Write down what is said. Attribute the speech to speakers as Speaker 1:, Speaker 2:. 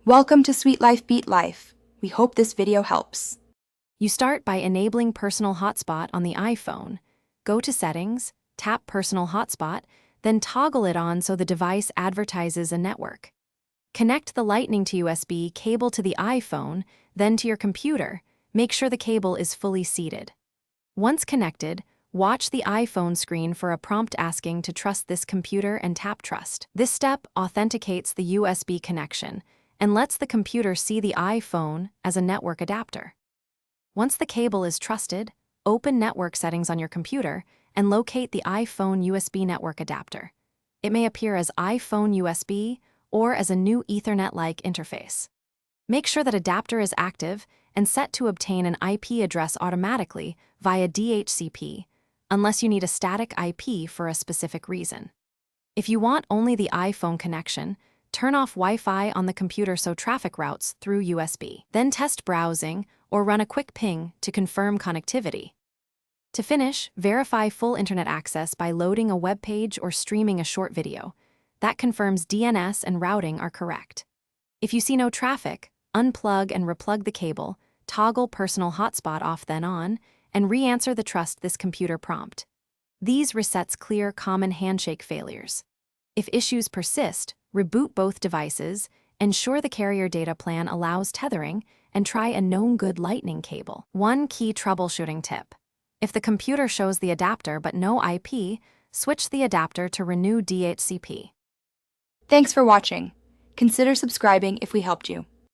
Speaker 1: Welcome to Sweet Life Beat Life. We hope this video helps.
Speaker 2: You start by enabling Personal Hotspot on the iPhone. Go to Settings, tap Personal Hotspot, then toggle it on so the device advertises a network. Connect the Lightning to USB cable to the iPhone, then to your computer. Make sure the cable is fully seated. Once connected, watch the iPhone screen for a prompt asking to trust this computer and tap Trust. This step authenticates the USB connection and lets the computer see the iPhone as a network adapter. Once the cable is trusted, open Network Settings on your computer and locate the iPhone USB network adapter. It may appear as iPhone USB or as a new Ethernet-like interface. Make sure that adapter is active and set to obtain an IP address automatically via DHCP, unless you need a static IP for a specific reason. If you want only the iPhone connection, turn off Wi-Fi on the computer so traffic routes through USB. Then test browsing or run a quick ping to confirm connectivity. To finish, verify full internet access by loading a web page or streaming a short video. That confirms DNS and routing are correct. If you see no traffic, unplug and replug the cable, toggle Personal Hotspot off then on, and re-answer the Trust this computer prompt. These resets clear common handshake failures. If issues persist, reboot both devices, ensure the carrier data plan allows tethering, and try a known good Lightning cable. One key troubleshooting tip. If the computer shows the adapter but no IP, switch the adapter to renew DHCP.
Speaker 1: Thanks for watching. Consider subscribing if we helped you.